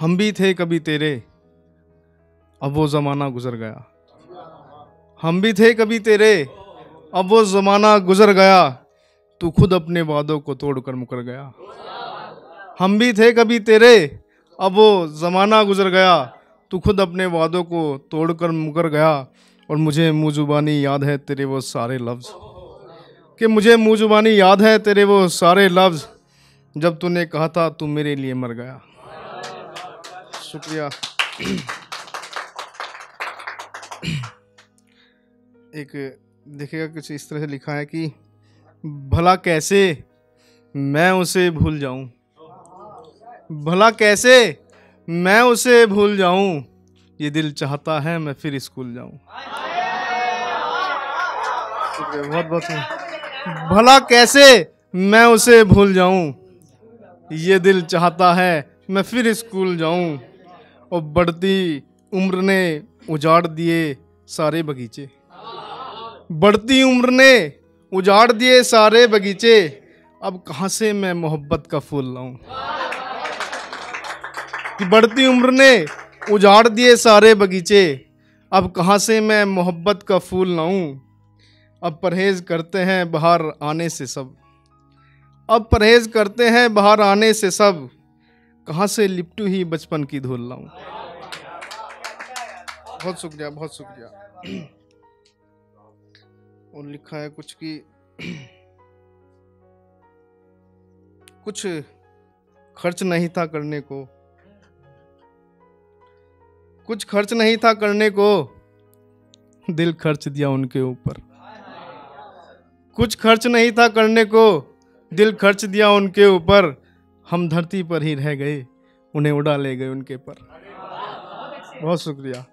हम भी थे कभी तेरे, अब वो ज़माना गुजर गया। हम भी थे कभी तेरे, अब वो ज़माना गुजर गया। तू खुद अपने वादों को तोड़कर मुकर गया। हम भी थे कभी तेरे, अब वो ज़माना गुजर गया। तू खुद अपने वादों को तोड़कर मुकर गया। और मुझे मुँह जुबानी याद है तेरे वो सारे लफ्ज़, कि मुझे मुँह जुबानी याद है तेरे वो सारे लफ्ज़, जब तूने कहा था तू मेरे लिए मर गया। शुक्रिया। एक देखिएगा कुछ इस तरह से लिखा है कि भला कैसे मैं उसे भूल जाऊं, भला कैसे मैं उसे भूल जाऊं, ये दिल चाहता है मैं फिर स्कूल जाऊं। बहुत बहुत भला कैसे मैं उसे भूल जाऊं, ये दिल चाहता है मैं फिर स्कूल जाऊं। और बढ़ती उम्र ने उजाड़ दिए सारे बगीचे, बढ़ती उम्र ने उजाड़ दिए सारे बगीचे, अब कहाँ से मैं मोहब्बत का फूल लाऊं। कि बढ़ती उम्र ने उजाड़ दिए सारे बगीचे, अब कहाँ से मैं मोहब्बत का फूल लाऊं। अब परहेज करते हैं बाहर आने से सब, अब परहेज करते हैं बाहर आने से सब, कहाँ से लिपटू ही बचपन की धूल लाऊं। बहुत शुक्रिया, बहुत शुक्रिया। और लिखा है कुछ कि कुछ खर्च नहीं था करने को, कुछ खर्च नहीं था करने को, दिल खर्च दिया उनके ऊपर। कुछ खर्च नहीं था करने को, दिल खर्च दिया उनके ऊपर, हम धरती पर ही रह गए उन्हें उड़ा ले गए उनके पर। बहुत शुक्रिया।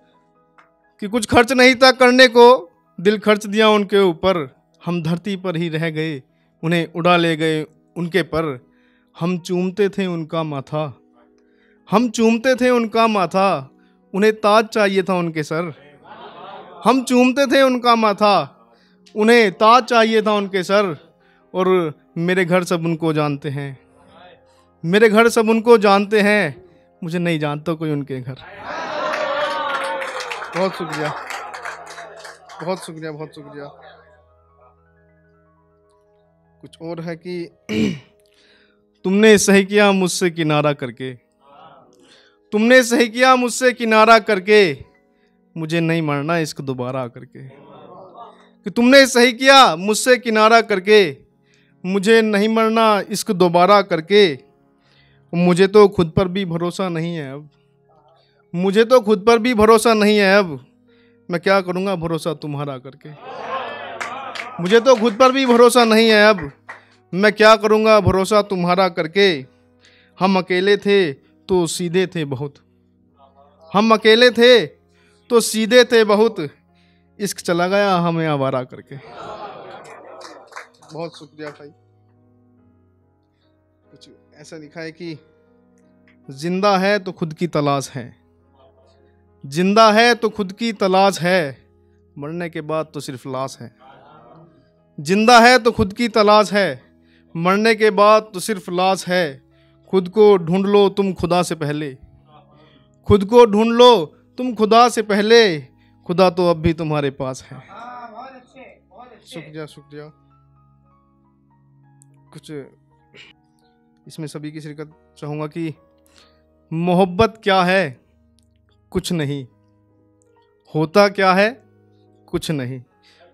कि कुछ खर्च नहीं था करने को, दिल खर्च दिया उनके ऊपर, हम धरती पर ही रह गए उन्हें उड़ा ले गए उनके पर। हम चूमते थे उनका माथा, हम चूमते थे उनका माथा, उन्हें ताज चाहिए था उनके सर। हम चूमते थे उनका माथा, उन्हें ताज चाहिए था उनके सर। और मेरे घर सब उनको जानते हैं, मेरे घर सब उनको जानते हैं, मुझे नहीं जानता कोई उनके घर। बहुत शुक्रिया, बहुत शुक्रिया, बहुत शुक्रिया। कुछ और है कि तुमने सही किया मुझसे किनारा करके, तुमने सही किया मुझसे किनारा करके, मुझे नहीं मरना इश्क दोबारा करके। कि तुमने सही किया मुझसे किनारा करके, मुझे नहीं मरना इश्क दोबारा करके। मुझे तो खुद पर भी भरोसा नहीं है अब, मुझे तो खुद पर भी भरोसा नहीं है अब, मैं क्या करूँगा भरोसा तुम्हारा करके। मुझे तो खुद पर भी भरोसा नहीं है अब, मैं क्या करूँगा भरोसा तुम्हारा करके। हम अकेले थे तो सीधे थे बहुत, हम अकेले थे तो सीधे थे बहुत, इश्क चला गया हमें आवारा करके। बहुत शुक्रिया भाई। कुछ ऐसा लिखा है कि जिंदा है तो खुद की तलाश है, जिंदा है तो खुद की तलाश है, मरने के बाद तो सिर्फ लाश है। जिंदा है तो खुद की तलाश है, मरने के बाद तो सिर्फ लाश है। खुद को ढूंढ लो तुम खुदा से पहले, खुद को ढूंढ लो तुम खुदा से पहले, खुदा तो अब भी तुम्हारे पास है। शुक्रिया, शुक्रिया। कुछ इसमें सभी की शिरकत चाहूँगा कि मोहब्बत क्या है, कुछ नहीं, होता क्या है, कुछ नहीं।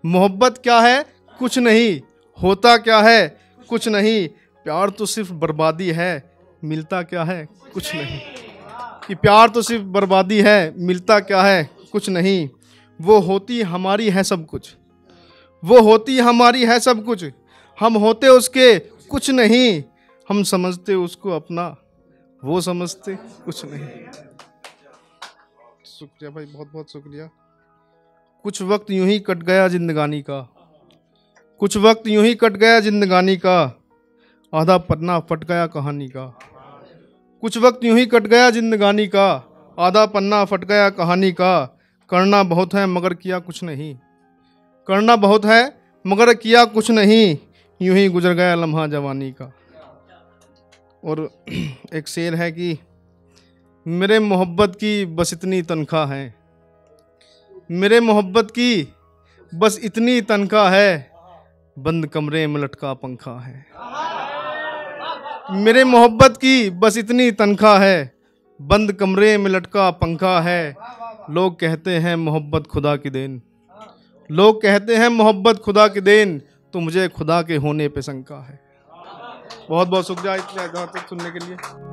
मोहब्बत क्या है, कुछ नहीं, होता क्या है, कुछ नहीं। प्यार तो सिर्फ बर्बादी है, मिलता क्या है, कुछ नहीं। कि प्यार तो सिर्फ बर्बादी है, मिलता क्या है, कुछ नहीं। वो होती हमारी है सब कुछ, वो होती हमारी है सब कुछ, हम होते उसके कुछ नहीं। हम समझते उसको अपना, वो समझते कुछ नहीं। शुक्रिया भाई, बहुत बहुत शुक्रिया। कुछ वक्त यूं ही कट गया जिंदगानी का, कुछ वक्त यूं ही कट गया जिंदगानी का, आधा पन्ना फट गया कहानी का। कुछ वक्त यूं ही कट गया जिंदगानी का, आधा पन्ना फट गया कहानी का। करना बहुत है मगर किया कुछ नहीं, करना बहुत है मगर किया कुछ नहीं, यूं ही गुजर गया लम्हा जवानी का। और एक शेर है कि मेरे मोहब्बत की बस इतनी तनख्वाह है, मेरे मोहब्बत की बस इतनी तनख्वाह है, बंद कमरे में लटका पंखा है। मेरे मोहब्बत की बस इतनी तनख्वाह है, बंद कमरे में लटका पंखा है। लोग कहते हैं मोहब्बत खुदा की देन, लोग कहते हैं मोहब्बत खुदा की देन, तो मुझे खुदा के होने पे शंका है। बहुत बहुत शुक्रिया इतना सुनने के लिए।